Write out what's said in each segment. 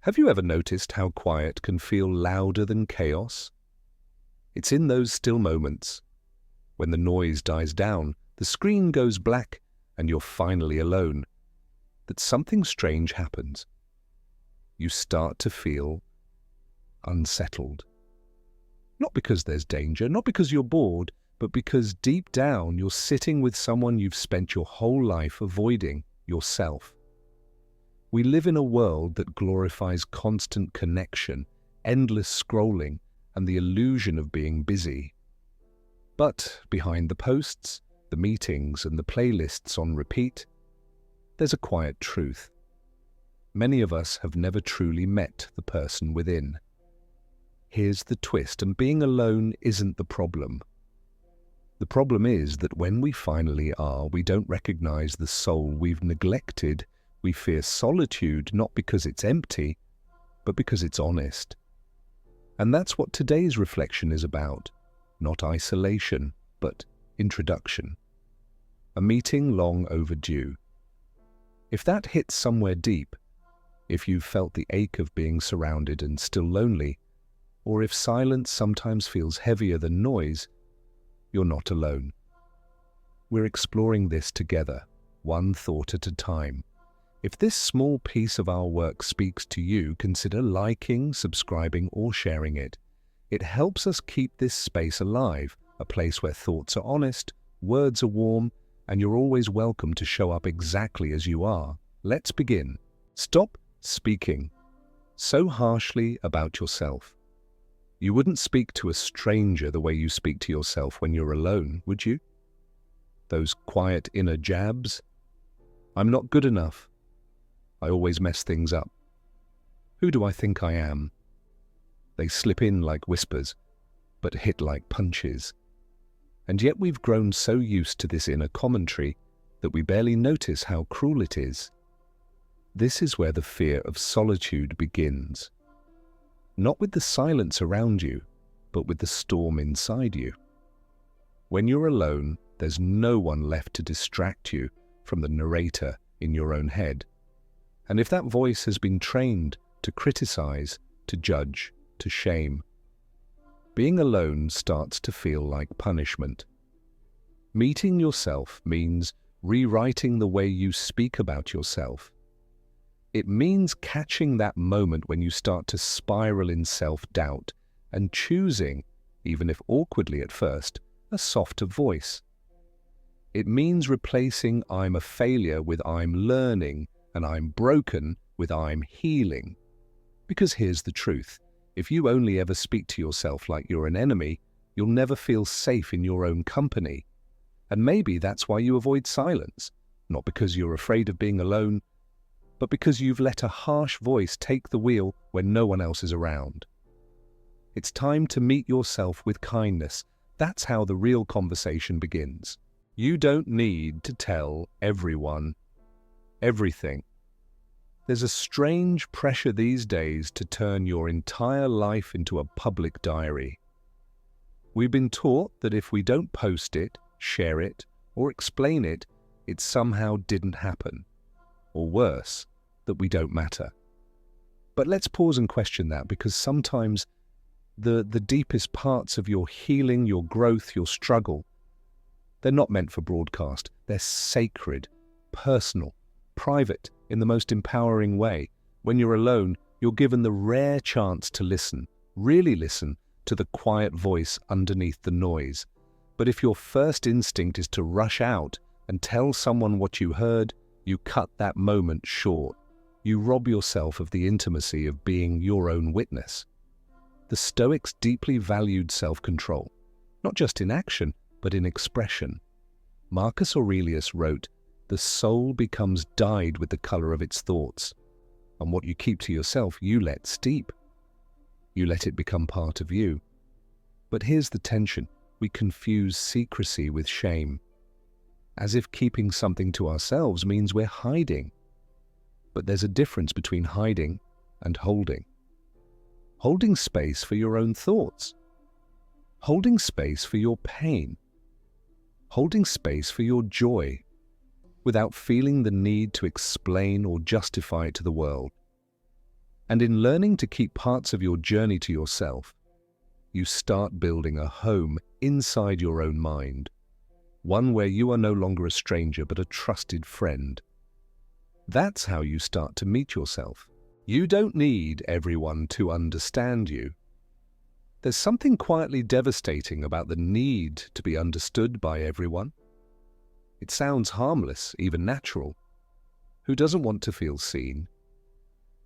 Have you ever noticed how quiet can feel louder than chaos? It's in those still moments, when the noise dies down, the screen goes black, and you're finally alone, that something strange happens. You start to feel unsettled. Not because there's danger, not because you're bored, but because deep down you're sitting with someone you've spent your whole life avoiding, yourself. We live in a world that glorifies constant connection, endless scrolling, and the illusion of being busy. But behind the posts, the meetings, and the playlists on repeat, there's a quiet truth. Many of us have never truly met the person within. Here's the twist, and being alone isn't the problem. The problem is that when we finally are, we don't recognize the soul we've neglected. We fear solitude not because it's empty, but because it's honest. And that's what today's reflection is about. Not isolation, but introduction. A meeting long overdue. If that hits somewhere deep, if you've felt the ache of being surrounded and still lonely, or if silence sometimes feels heavier than noise, you're not alone. We're exploring this together, one thought at a time. If this small piece of our work speaks to you, consider liking, subscribing, or sharing it. It helps us keep this space alive, a place where thoughts are honest, words are warm, and you're always welcome to show up exactly as you are. Let's begin. Stop speaking so harshly about yourself. You wouldn't speak to a stranger the way you speak to yourself when you're alone, would you? Those quiet inner jabs. I'm not good enough. I always mess things up. Who do I think I am? They slip in like whispers, but hit like punches. And yet we've grown so used to this inner commentary that we barely notice how cruel it is. This is where the fear of solitude begins. Not with the silence around you, but with the storm inside you. When you're alone, there's no one left to distract you from the narrator in your own head. And if that voice has been trained to criticize, to judge, to shame, being alone starts to feel like punishment. Meeting yourself means rewriting the way you speak about yourself. It means catching that moment when you start to spiral in self-doubt and choosing, even if awkwardly at first, a softer voice. It means replacing "I'm a failure" with "I'm learning" and "I'm broken" with "I'm healing." Because here's the truth. If you only ever speak to yourself like you're an enemy, you'll never feel safe in your own company. And maybe that's why you avoid silence, not because you're afraid of being alone, but because you've let a harsh voice take the wheel when no one else is around. It's time to meet yourself with kindness. That's how the real conversation begins. You don't need to tell everyone everything. There's a strange pressure these days to turn your entire life into a public diary. We've been taught that if we don't post it, share it, or explain it, it somehow didn't happen. Or worse, that we don't matter. But let's pause and question that, because sometimes the deepest parts of your healing, your growth, your struggle, they're not meant for broadcast. They're sacred, personal, private, in the most empowering way. When you're alone, you're given the rare chance to listen, really listen, to the quiet voice underneath the noise. But if your first instinct is to rush out and tell someone what you heard, you cut that moment short. You rob yourself of the intimacy of being your own witness. The Stoics deeply valued self-control, not just in action, but in expression. Marcus Aurelius wrote, "The soul becomes dyed with the color of its thoughts, and what you keep to yourself you let steep. You let it become part of you." But here's the tension. We confuse secrecy with shame, as if keeping something to ourselves means we're hiding. But there's a difference between hiding and holding. Holding space for your own thoughts. Holding space for your pain. Holding space for your joy, without feeling the need to explain or justify it to the world. And in learning to keep parts of your journey to yourself, you start building a home inside your own mind, one where you are no longer a stranger but a trusted friend. That's how you start to meet yourself. You don't need everyone to understand you. There's something quietly devastating about the need to be understood by everyone. It sounds harmless, even natural. Who doesn't want to feel seen?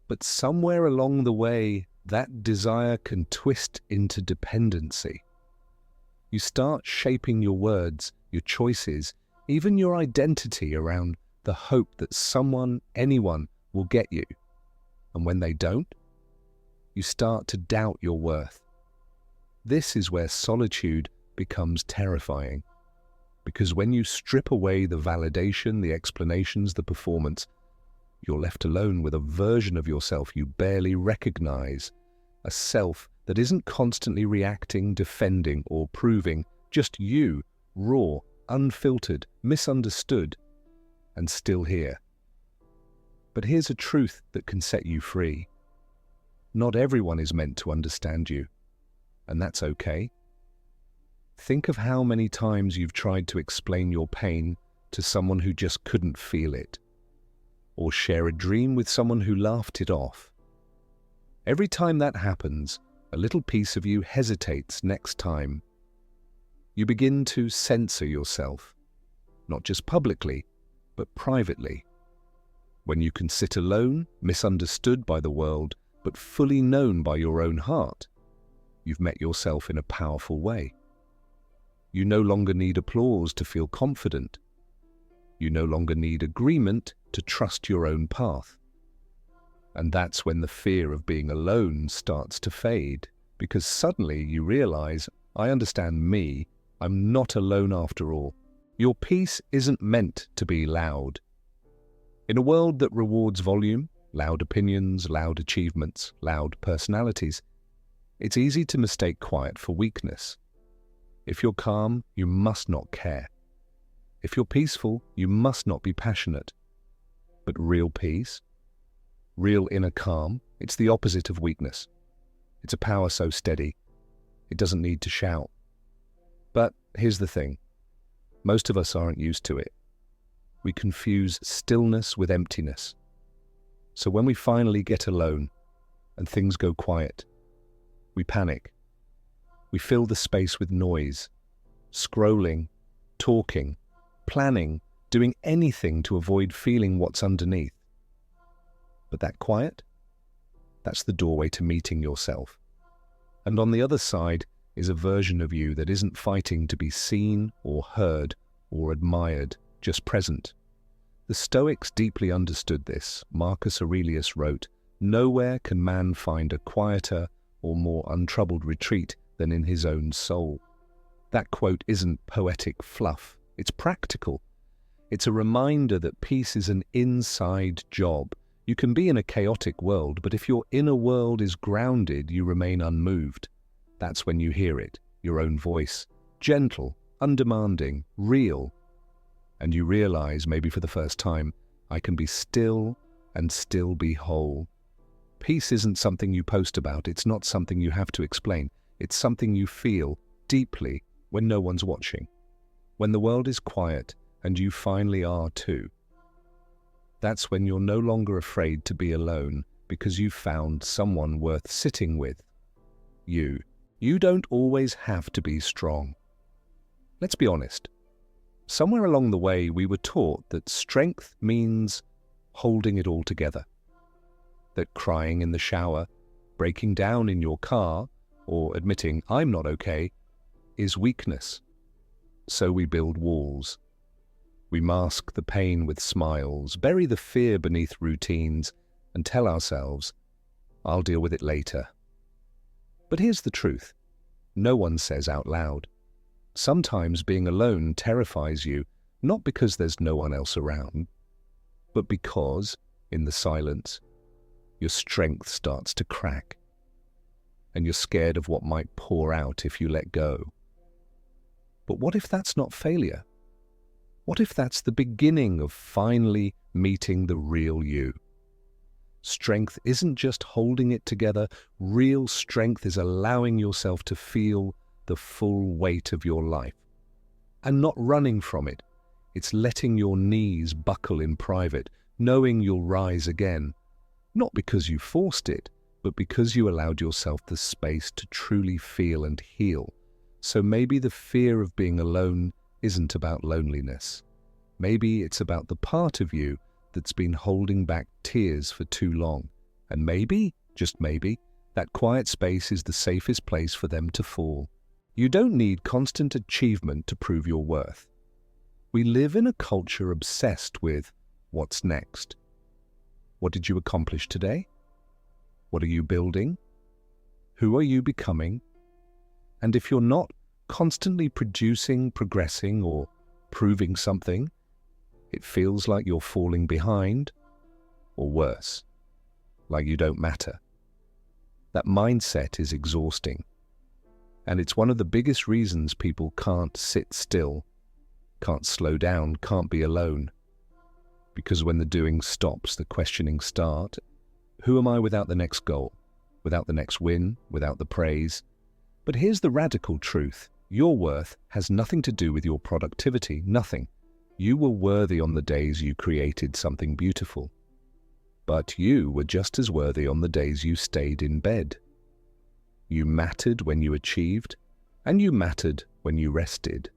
But somewhere along the way, that desire can twist into dependency. You start shaping your words, your choices, even your identity around the hope that someone, anyone, will get you. And when they don't, you start to doubt your worth. This is where solitude becomes terrifying. Because when you strip away the validation, the explanations, the performance, you're left alone with a version of yourself you barely recognize, a self that isn't constantly reacting, defending, or proving, just you, raw, unfiltered, misunderstood, and still here. But here's a truth that can set you free. Not everyone is meant to understand you, and that's okay. Think of how many times you've tried to explain your pain to someone who just couldn't feel it, or share a dream with someone who laughed it off. Every time that happens, a little piece of you hesitates next time. You begin to censor yourself, not just publicly, but privately. When you can sit alone, misunderstood by the world, but fully known by your own heart, you've met yourself in a powerful way. You no longer need applause to feel confident. You no longer need agreement to trust your own path. And that's when the fear of being alone starts to fade, because suddenly you realize, I understand me, I'm not alone after all. Your peace isn't meant to be loud. In a world that rewards volume, loud opinions, loud achievements, loud personalities, it's easy to mistake quiet for weakness. If you're calm, you must not care. If you're peaceful, you must not be passionate. But real peace, real inner calm, it's the opposite of weakness. It's a power so steady, it doesn't need to shout. But here's the thing, most of us aren't used to it. We confuse stillness with emptiness. So when we finally get alone and things go quiet, we panic. We fill the space with noise, scrolling, talking, planning, doing anything to avoid feeling what's underneath. But that quiet, that's the doorway to meeting yourself. And on the other side is a version of you that isn't fighting to be seen or heard or admired, just present. The Stoics deeply understood this. Marcus Aurelius wrote, "Nowhere can man find a quieter or more untroubled retreat than in his own soul." That quote isn't poetic fluff, it's practical. It's a reminder that peace is an inside job. You can be in a chaotic world, but if your inner world is grounded, you remain unmoved. That's when you hear it, your own voice, gentle, undemanding, real. And you realize, maybe for the first time, I can be still and still be whole. Peace isn't something you post about, it's not something you have to explain. It's something you feel deeply when no one's watching. When the world is quiet, and you finally are too. That's when you're no longer afraid to be alone, because you've found someone worth sitting with. You don't always have to be strong. Let's be honest. Somewhere along the way, we were taught that strength means holding it all together. That crying in the shower, breaking down in your car, or admitting I'm not okay, is weakness. So we build walls. We mask the pain with smiles, bury the fear beneath routines, and tell ourselves, I'll deal with it later. But here's the truth. No one says out loud. Sometimes being alone terrifies you, not because there's no one else around, but because, in the silence, your strength starts to crack, and you're scared of what might pour out if you let go. But what if that's not failure? What if that's the beginning of finally meeting the real you? Strength isn't just holding it together. Real strength is allowing yourself to feel the full weight of your life and not running from it. It's letting your knees buckle in private, knowing you'll rise again, not because you forced it, but because you allowed yourself the space to truly feel and heal. So maybe the fear of being alone isn't about loneliness. Maybe it's about the part of you that's been holding back tears for too long. And maybe, just maybe, that quiet space is the safest place for them to fall. You don't need constant achievement to prove your worth. We live in a culture obsessed with what's next. What did you accomplish today? What are you building? Who are you becoming? And if you're not constantly producing, progressing, or proving something, it feels like you're falling behind, or worse, like you don't matter. That mindset is exhausting. And it's one of the biggest reasons people can't sit still, can't slow down, can't be alone. Because when the doing stops, the questioning starts. Who am I without the next goal, without the next win, without the praise? But here's the radical truth. Your worth has nothing to do with your productivity, nothing. You were worthy on the days you created something beautiful. But you were just as worthy on the days you stayed in bed. You mattered when you achieved, and you mattered when you rested.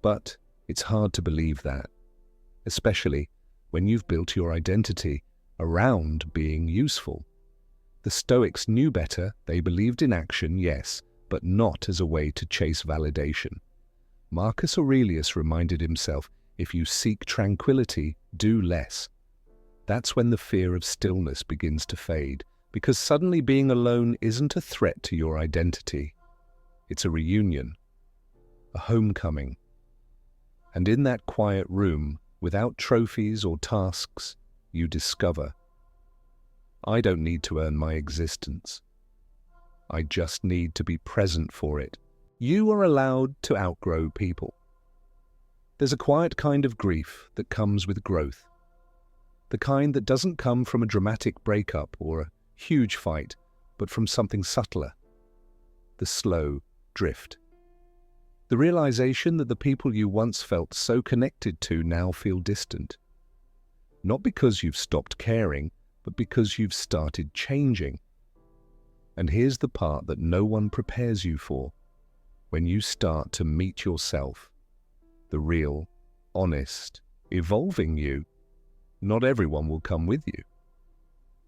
But it's hard to believe that, especially when you've built your identity around being useful. The Stoics knew better. They believed in action, yes, but not as a way to chase validation. Marcus Aurelius reminded himself, if you seek tranquility, do less. That's when the fear of stillness begins to fade, because suddenly being alone isn't a threat to your identity. It's a reunion, a homecoming. And in that quiet room, without trophies or tasks, you discover, I don't need to earn my existence. I just need to be present for it. You are allowed to outgrow people. There's a quiet kind of grief that comes with growth. The kind that doesn't come from a dramatic breakup or a huge fight, but from something subtler. The slow drift. The realization that the people you once felt so connected to now feel distant. Not because you've stopped caring, but because you've started changing. And here's the part that no one prepares you for. When you start to meet yourself, the real, honest, evolving you, not everyone will come with you.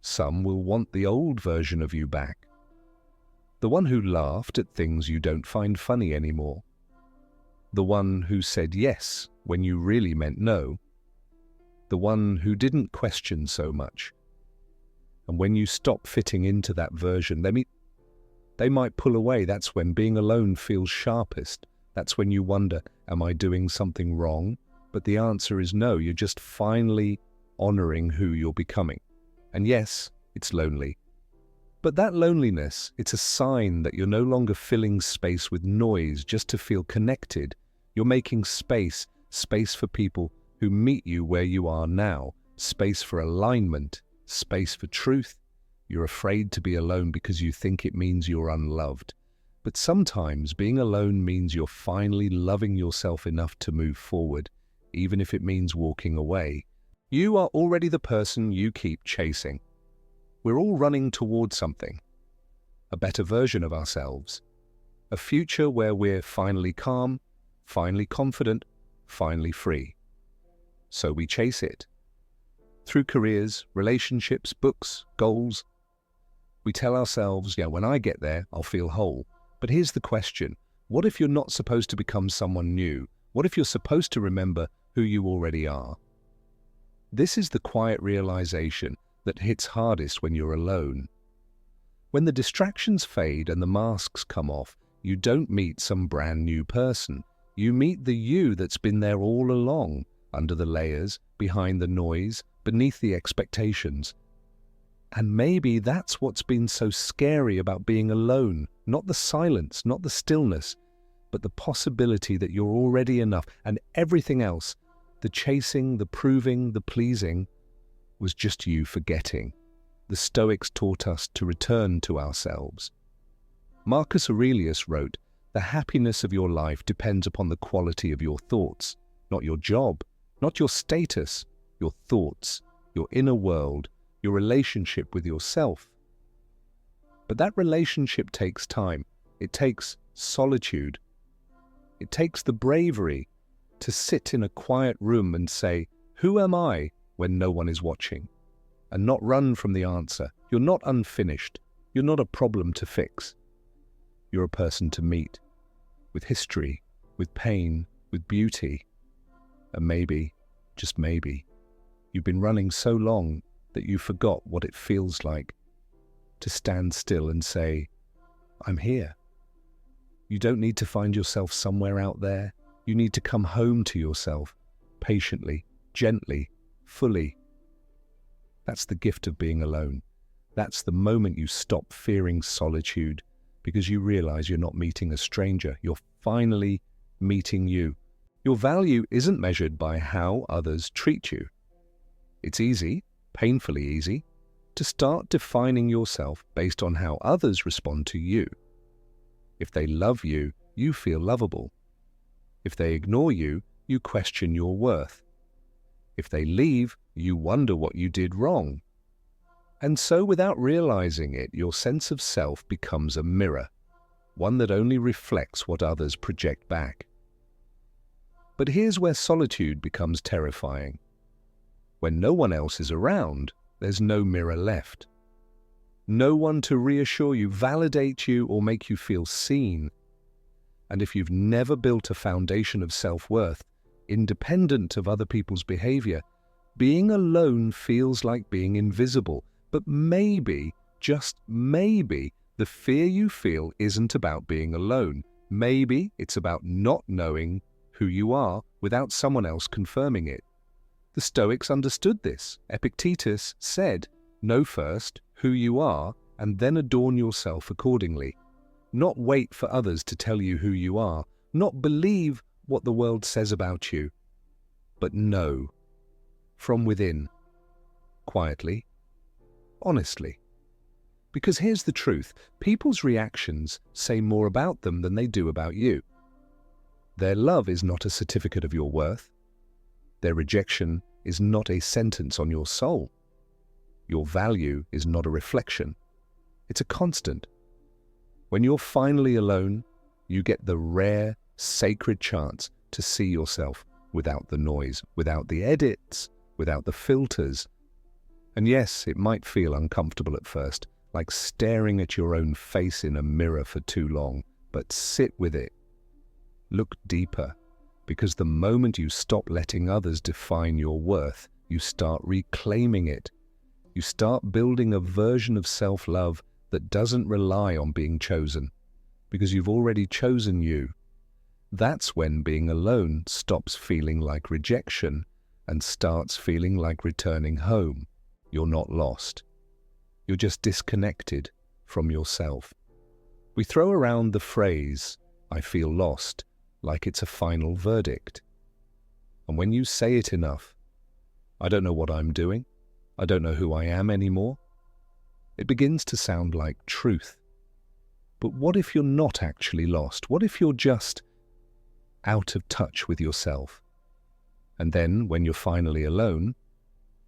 Some will want the old version of you back. The one who laughed at things you don't find funny anymore. The one who said yes when you really meant no. The one who didn't question so much. And when you stop fitting into that version, they might pull away. That's when being alone feels sharpest. That's when you wonder, am I doing something wrong? But the answer is no, you're just finally honoring who you're becoming. And yes, it's lonely. But that loneliness, it's a sign that you're no longer filling space with noise just to feel connected. You're making space for people who meet you where you are now, space for alignment, space for truth. You're afraid to be alone because you think it means you're unloved. But sometimes being alone means you're finally loving yourself enough to move forward, even if it means walking away. You are already the person you keep chasing. We're all running towards something, a better version of ourselves, a future where we're finally calm, finally confident, finally free. So we chase it. Through careers, relationships, books, goals, we tell ourselves, when I get there, I'll feel whole. But here's the question. What if you're not supposed to become someone new? What if you're supposed to remember who you already are? This is the quiet realization that hits hardest when you're alone. When the distractions fade and the masks come off, you don't meet some brand new person. You meet the you that's been there all along, under the layers, behind the noise, beneath the expectations. And maybe that's what's been so scary about being alone, not the silence, not the stillness, but the possibility that you're already enough, and everything else, the chasing, the proving, the pleasing, was just you forgetting. The Stoics taught us to return to ourselves. Marcus Aurelius wrote, "The happiness of your life depends upon the quality of your thoughts, not your job, not your status, your thoughts, your inner world, your relationship with yourself." But that relationship takes time. It takes solitude. It takes the bravery to sit in a quiet room and say, "Who am I?" when no one is watching, and not run from the answer. You're not unfinished. You're not a problem to fix. You're a person to meet, with history, with pain, with beauty. And maybe, just maybe, you've been running so long that you forgot what it feels like to stand still and say, "I'm here." You don't need to find yourself somewhere out there. You need to come home to yourself, patiently, gently, fully. That's the gift of being alone. That's the moment you stop fearing solitude, because you realize you're not meeting a stranger. You're finally meeting you. Your value isn't measured by how others treat you. It's easy, painfully easy, to start defining yourself based on how others respond to you. If they love you, you feel lovable. If they ignore you, you question your worth. If they leave, you wonder what you did wrong. And so, without realizing it, your sense of self becomes a mirror, one that only reflects what others project back. But here's where solitude becomes terrifying. When no one else is around, there's no mirror left. No one to reassure you, validate you, or make you feel seen. And if you've never built a foundation of self-worth, independent of other people's behavior, being alone feels like being invisible. But maybe, just maybe, the fear you feel isn't about being alone. Maybe it's about not knowing who you are without someone else confirming it. The Stoics understood this. Epictetus said, "Know first who you are and then adorn yourself accordingly." Not wait for others to tell you who you are, not believe what the world says about you, but know from within, quietly, honestly. Because here's the truth, people's reactions say more about them than they do about you. Their love is not a certificate of your worth. Their rejection is not a sentence on your soul. Your value is not a reflection. It's a constant. When you're finally alone, you get the rare, sacred chance to see yourself without the noise, without the edits, without the filters. And yes, it might feel uncomfortable at first, like staring at your own face in a mirror for too long, but sit with it. Look deeper, because the moment you stop letting others define your worth, you start reclaiming it. You start building a version of self-love that doesn't rely on being chosen, because you've already chosen you. That's when being alone stops feeling like rejection and starts feeling like returning home. You're not lost. You're just disconnected from yourself. We throw around the phrase, "I feel lost," like it's a final verdict. And when you say it enough, "I don't know what I'm doing, I don't know who I am anymore," it begins to sound like truth. But what if you're not actually lost? What if you're just out of touch with yourself? And then, when you're finally alone,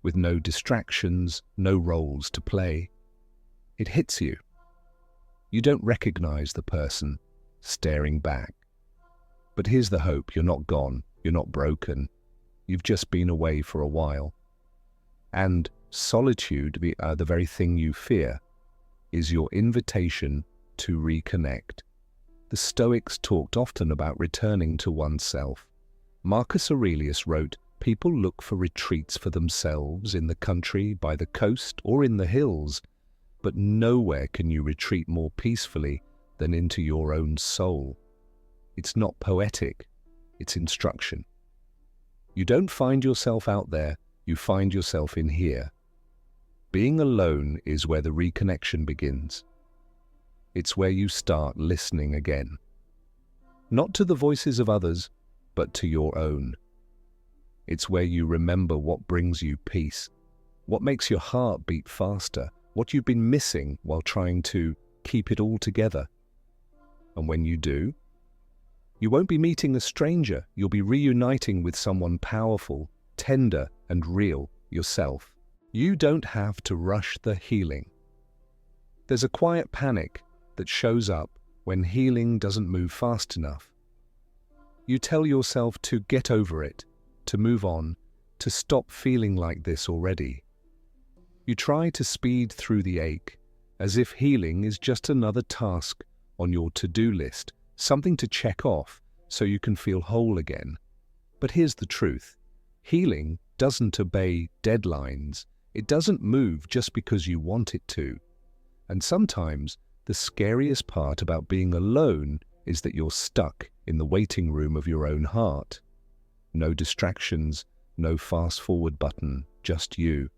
with no distractions, no roles to play, it hits you. You don't recognize the person staring back. But here's the hope: you're not gone, you're not broken, you've just been away for a while. And solitude, the very thing you fear, is your invitation to reconnect. The Stoics talked often about returning to oneself. Marcus Aurelius wrote, "People look for retreats for themselves in the country, by the coast, or in the hills, but nowhere can you retreat more peacefully than into your own soul." It's not poetic, it's instruction. You don't find yourself out there, you find yourself in here. Being alone is where the reconnection begins. It's where you start listening again. Not to the voices of others, but to your own. It's where you remember what brings you peace, what makes your heart beat faster, what you've been missing while trying to keep it all together. And when you do, you won't be meeting a stranger, you'll be reuniting with someone powerful, tender, and real, yourself. You don't have to rush the healing. There's a quiet panic that shows up when healing doesn't move fast enough. You tell yourself to get over it, to move on, to stop feeling like this already. You try to speed through the ache, as if healing is just another task on your to-do list, something to check off so you can feel whole again. But here's the truth. Healing doesn't obey deadlines. It doesn't move just because you want it to. And sometimes the scariest part about being alone is that you're stuck in the waiting room of your own heart. No distractions, no fast-forward button, just you,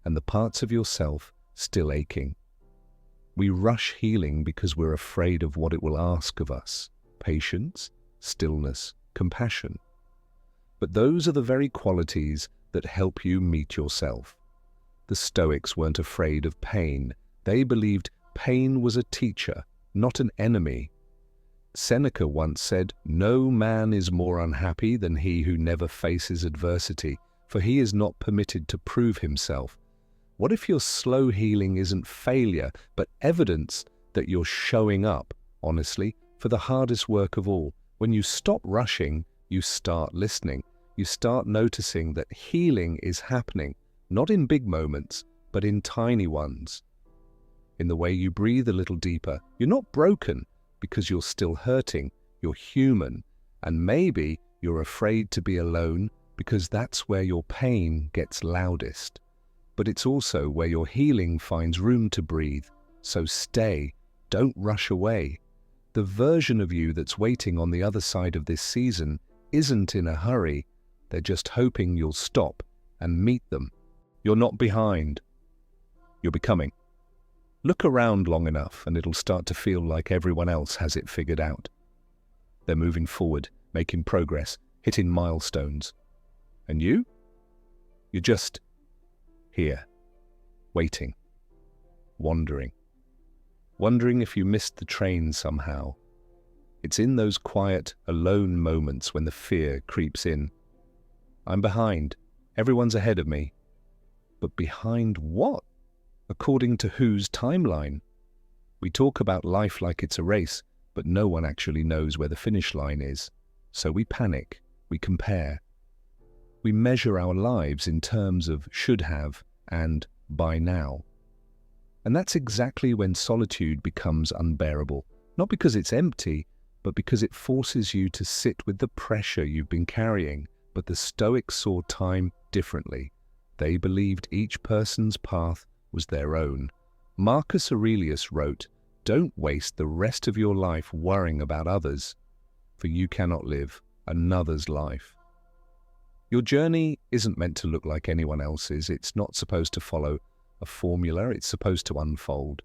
and the parts of yourself still aching. We rush healing because we're afraid of what it will ask of us. Patience, stillness, compassion. But those are the very qualities that help you meet yourself. The Stoics weren't afraid of pain. They believed pain was a teacher, not an enemy. Seneca once said, "No man is more unhappy than he who never faces adversity, for he is not permitted to prove himself." What if your slow healing isn't failure, but evidence that you're showing up, honestly, for the hardest work of all? When you stop rushing, you start listening. You start noticing that healing is happening, not in big moments, but in tiny ones. In the way you breathe a little deeper. You're not broken because you're still hurting. You're human. And maybe you're afraid to be alone because that's where your pain gets loudest. But it's also where your healing finds room to breathe. So stay. Don't rush away. The version of you that's waiting on the other side of this season isn't in a hurry. They're just hoping you'll stop and meet them. You're not behind. You're becoming. Look around long enough and it'll start to feel like everyone else has it figured out. They're moving forward, making progress, hitting milestones. And you? You're just here, waiting, wandering if you missed the train somehow. It's in those quiet, alone moments when the fear creeps in. I'm behind. Everyone's ahead of me. But behind what? According to whose timeline? We talk about life like it's a race, but no one actually knows where the finish line is. So we panic, we compare. We measure our lives in terms of should have and by now. And that's exactly when solitude becomes unbearable, not because it's empty, but because it forces you to sit with the pressure you've been carrying. But the Stoics saw time differently. They believed each person's path was their own. Marcus Aurelius wrote, "Don't waste the rest of your life worrying about others, for you cannot live another's life." Your journey isn't meant to look like anyone else's. It's not supposed to follow a formula. It's supposed to unfold.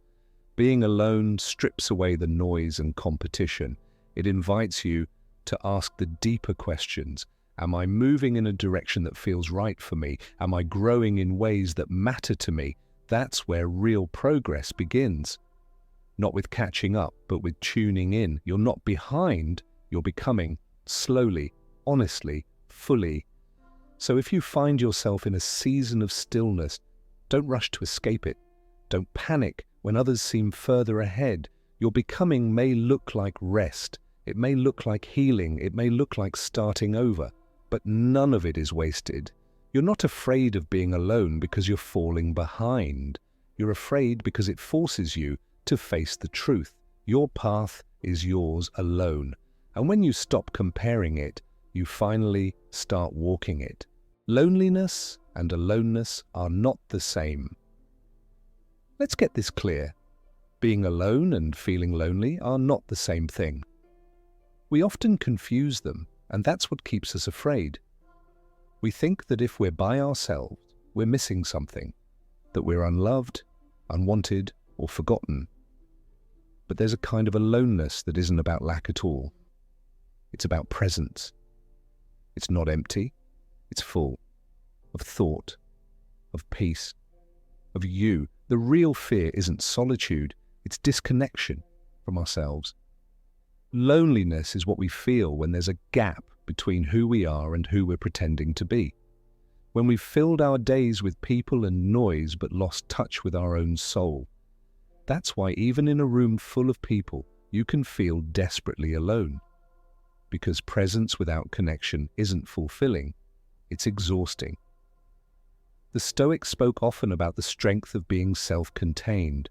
Being alone strips away the noise and competition. It invites you to ask the deeper questions. Am I moving in a direction that feels right for me? Am I growing in ways that matter to me? That's where real progress begins. Not with catching up, but with tuning in. You're not behind, you're becoming, slowly, honestly, fully. So if you find yourself in a season of stillness, don't rush to escape it. Don't panic when others seem further ahead. Your becoming may look like rest. It may look like healing. It may look like starting over. But none of it is wasted. You're not afraid of being alone because you're falling behind. You're afraid because it forces you to face the truth. Your path is yours alone. And when you stop comparing it, you finally start walking it. Loneliness and aloneness are not the same. Let's get this clear. Being alone and feeling lonely are not the same thing. We often confuse them, and that's what keeps us afraid. We think that if we're by ourselves, we're missing something, that we're unloved, unwanted, or forgotten. But there's a kind of aloneness that isn't about lack at all. It's about presence. It's not empty, it's full of thought, of peace, of you. The real fear isn't solitude, it's disconnection from ourselves. Loneliness is what we feel when there's a gap between who we are and who we're pretending to be. When we've filled our days with people and noise but lost touch with our own soul. That's why even in a room full of people, you can feel desperately alone. Because presence without connection isn't fulfilling, it's exhausting. The Stoics spoke often about the strength of being self-contained.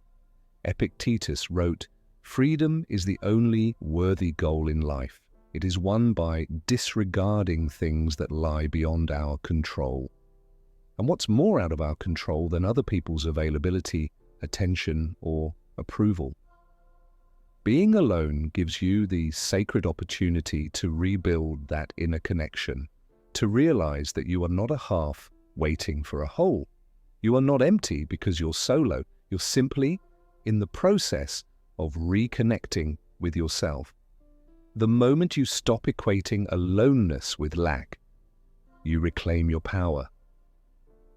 Epictetus wrote, "Freedom is the only worthy goal in life. It is won by disregarding things that lie beyond our control." And what's more out of our control than other people's availability, attention, or approval? Being alone gives you the sacred opportunity to rebuild that inner connection, to realize that you are not a half waiting for a whole. You are not empty because you're solo. You're simply in the process of reconnecting with yourself. The moment you stop equating aloneness with lack, you reclaim your power.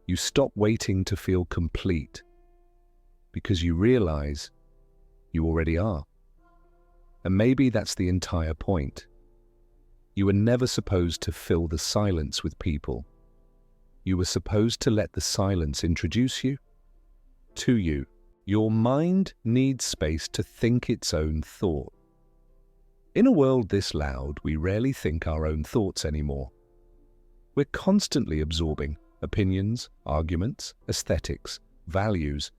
You stop waiting to feel complete because you realize you already are. And maybe that's the entire point. You were never supposed to fill the silence with people. You were supposed to let the silence introduce you to you. Your mind needs space to think its own thought. In a world this loud, we rarely think our own thoughts anymore. We're constantly absorbing opinions, arguments, aesthetics, values,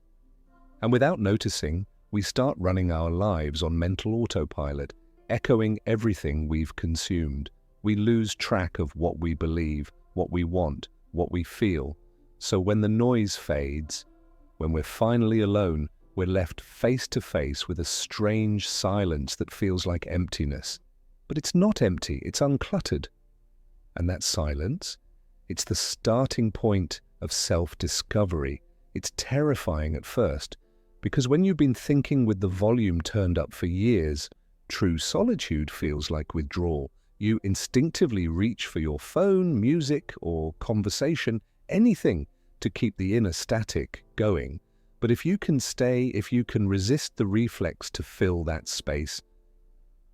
and without noticing, we start running our lives on mental autopilot, echoing everything we've consumed. We lose track of what we believe, what we want, what we feel. So when the noise fades, when we're finally alone, we're left face to face with a strange silence that feels like emptiness. But it's not empty, it's uncluttered. And that silence, it's the starting point of self-discovery. It's terrifying at first, because when you've been thinking with the volume turned up for years, true solitude feels like withdrawal. You instinctively reach for your phone, music, or conversation, anything to keep the inner static going. But if you can resist the reflex to fill that space,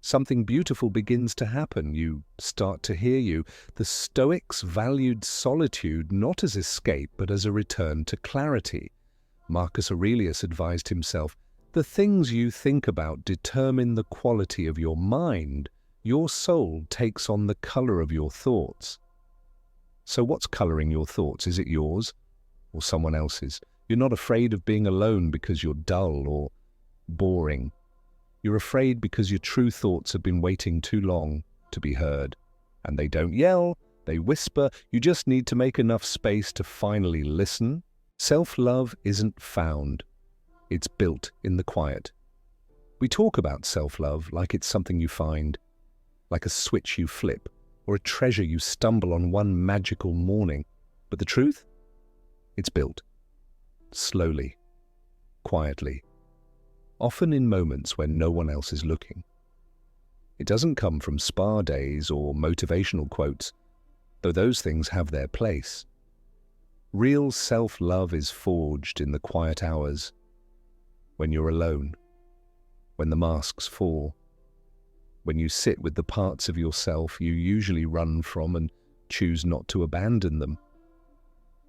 something beautiful begins to happen. You start to hear you. The Stoics valued solitude not as escape, but as a return to clarity. Marcus Aurelius advised himself, "The things you think about determine the quality of your mind. Your soul takes on the color of your thoughts." So what's coloring your thoughts? Is it yours or someone else's? You're not afraid of being alone because you're dull or boring. You're afraid because your true thoughts have been waiting too long to be heard. And they don't yell, they whisper. You just need to make enough space to finally listen. Self-love isn't found. It's built in the quiet. We talk about self-love like it's something you find, like a switch you flip, or a treasure you stumble on one magical morning. But the truth? It's built. Slowly, quietly, often in moments when no one else is looking. It doesn't come from spa days or motivational quotes, though those things have their place. Real self-love is forged in the quiet hours, when you're alone, when the masks fall, when you sit with the parts of yourself you usually run from and choose not to abandon them.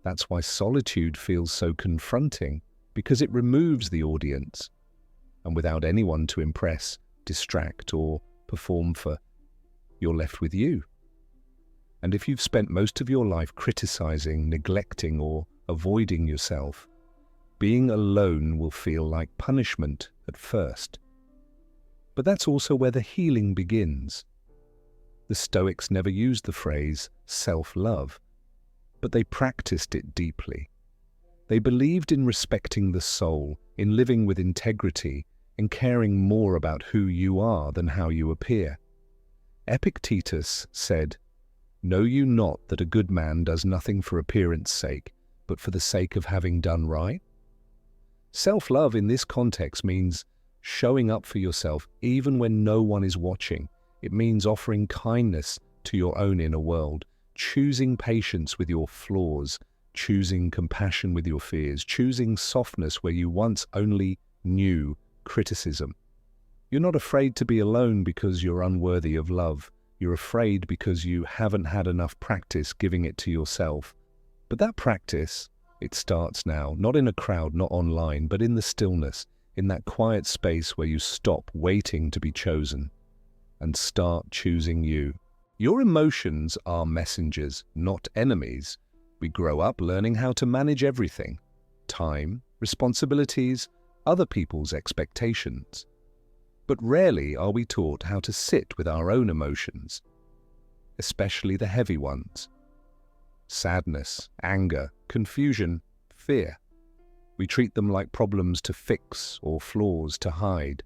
That's why solitude feels so confronting, because it removes the audience, and without anyone to impress, distract, or perform for, you're left with you. And if you've spent most of your life criticizing, neglecting, or avoiding yourself, being alone will feel like punishment at first. But that's also where the healing begins. The Stoics never used the phrase self-love, but they practiced it deeply. They believed in respecting the soul, in living with integrity, and caring more about who you are than how you appear. Epictetus said, "Know you not that a good man does nothing for appearance sake, but for the sake of having done right?" Self-love in this context means showing up for yourself even when no one is watching. It means offering kindness to your own inner world, choosing patience with your flaws, choosing compassion with your fears, choosing softness where you once only knew criticism. You're not afraid to be alone because you're unworthy of love. You're afraid because you haven't had enough practice giving it to yourself. But that practice, it starts now, not in a crowd, not online, but in the stillness, in that quiet space where you stop waiting to be chosen and start choosing you. Your emotions are messengers, not enemies. We grow up learning how to manage everything: time, responsibilities, other people's expectations. But rarely are we taught how to sit with our own emotions, especially the heavy ones. Sadness, anger, confusion, fear. We treat them like problems to fix or flaws to hide.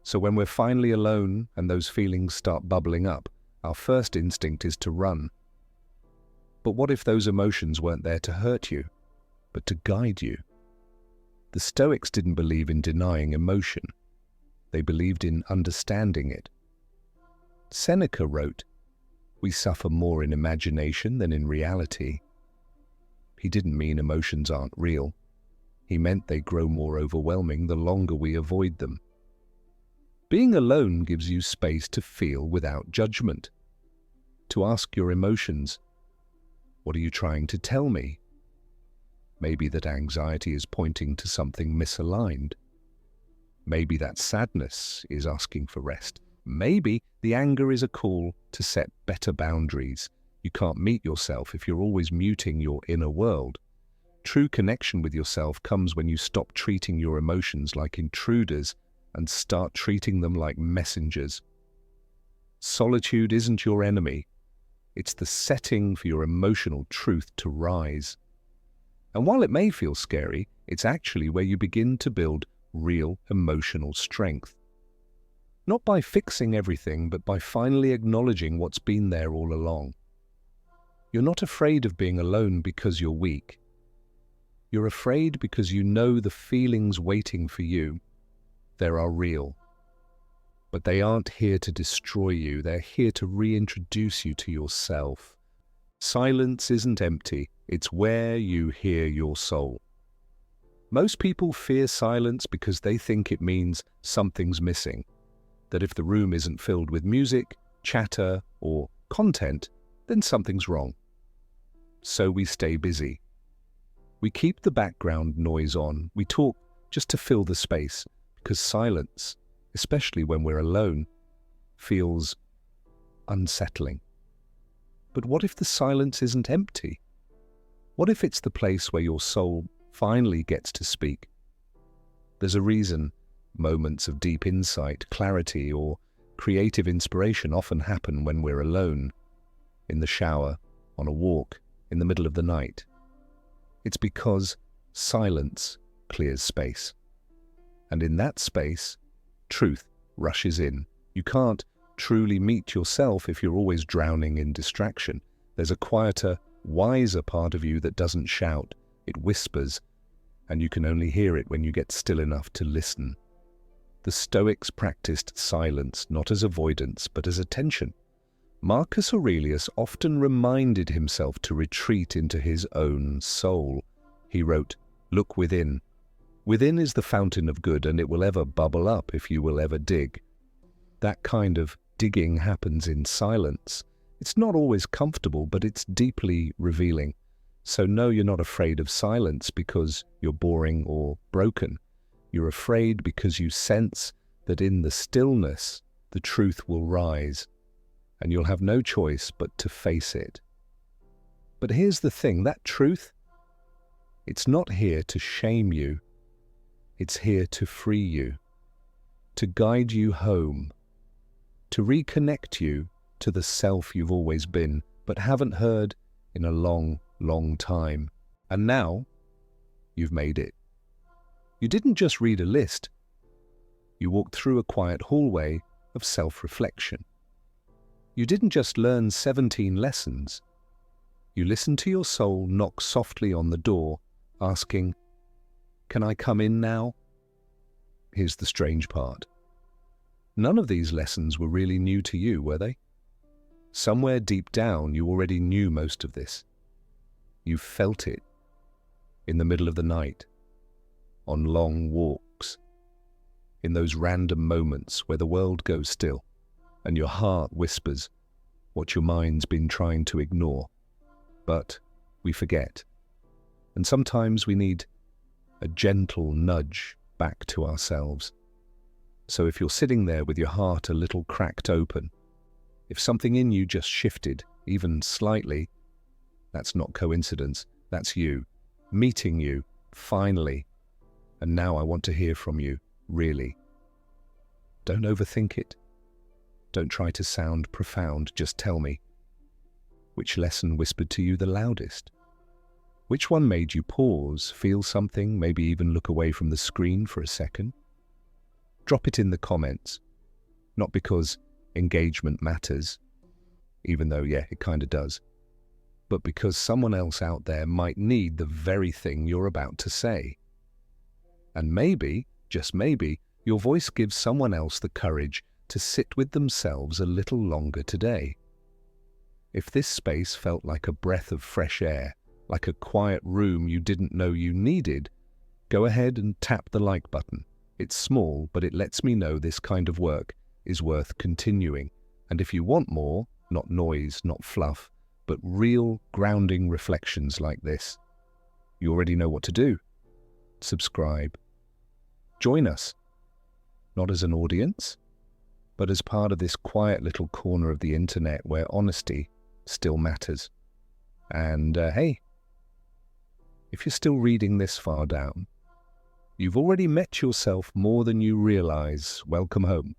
So when we're finally alone and those feelings start bubbling up, our first instinct is to run. But what if those emotions weren't there to hurt you, but to guide you? The Stoics didn't believe in denying emotion. They believed in understanding it. Seneca wrote, "We suffer more in imagination than in reality." He didn't mean emotions aren't real. He meant they grow more overwhelming the longer we avoid them. Being alone gives you space to feel without judgment, to ask your emotions, "What are you trying to tell me?" Maybe that anxiety is pointing to something misaligned. Maybe that sadness is asking for rest. Maybe the anger is a call to set better boundaries. You can't meet yourself if you're always muting your inner world. True connection with yourself comes when you stop treating your emotions like intruders and start treating them like messengers. Solitude isn't your enemy. It's the setting for your emotional truth to rise. And while it may feel scary, it's actually where you begin to build real emotional strength. Not by fixing everything, but by finally acknowledging what's been there all along. You're not afraid of being alone because you're weak. You're afraid because you know the feelings waiting for you, they are real. But they aren't here to destroy you, they're here to reintroduce you to yourself. Silence isn't empty, it's where you hear your soul. Most people fear silence because they think it means something's missing, that if the room isn't filled with music, chatter, or content, then something's wrong. So we stay busy. We keep the background noise on, we talk just to fill the space, because silence, especially when we're alone, feels unsettling. But what if the silence isn't empty? What if it's the place where your soul finally gets to speak? There's a reason moments of deep insight, clarity, or creative inspiration often happen when we're alone, in the shower, on a walk, in the middle of the night. It's because silence clears space. And in that space, truth rushes in. You can't truly meet yourself if you're always drowning in distraction. There's a quieter, wiser part of you that doesn't shout. It whispers, and you can only hear it when you get still enough to listen. The Stoics practiced silence not as avoidance, but as attention. Marcus Aurelius often reminded himself to retreat into his own soul. He wrote, "Look within. Within is the fountain of good, and it will ever bubble up if you will ever dig." That kind of digging happens in silence. It's not always comfortable, but it's deeply revealing. So no, you're not afraid of silence because you're boring or broken. You're afraid because you sense that in the stillness, the truth will rise, and you'll have no choice but to face it. But here's the thing, that truth, it's not here to shame you. It's here to free you, to guide you home, to reconnect you to the self you've always been, but haven't heard in a long, long time. And now, you've made it. You didn't just read a list. You walked through a quiet hallway of self-reflection. You didn't just learn 17 lessons. You listened to your soul knock softly on the door, asking, "Can I come in now?" Here's the strange part. None of these lessons were really new to you, were they? Somewhere deep down, you already knew most of this. You've felt it in the middle of the night, on long walks, in those random moments where the world goes still and your heart whispers what your mind's been trying to ignore. But we forget. And sometimes we need a gentle nudge back to ourselves. So if you're sitting there with your heart a little cracked open, if something in you just shifted, even slightly, that's not coincidence. That's you, meeting you, finally. And now I want to hear from you, really. Don't overthink it. Don't try to sound profound, just tell me. Which lesson whispered to you the loudest? Which one made you pause, feel something, maybe even look away from the screen for a second? Drop it in the comments. Not because engagement matters, even though, yeah, it kind of does, but because someone else out there might need the very thing you're about to say. And maybe, just maybe, your voice gives someone else the courage to sit with themselves a little longer today. If this space felt like a breath of fresh air, like a quiet room you didn't know you needed, go ahead and tap the like button. It's small, but it lets me know this kind of work is worth continuing. And if you want more, not noise, not fluff, but real grounding reflections like this, you already know what to do. Subscribe. Join us, not as an audience, but as part of this quiet little corner of the internet where honesty still matters. And hey, if you're still reading this far down, you've already met yourself more than you realize. Welcome home.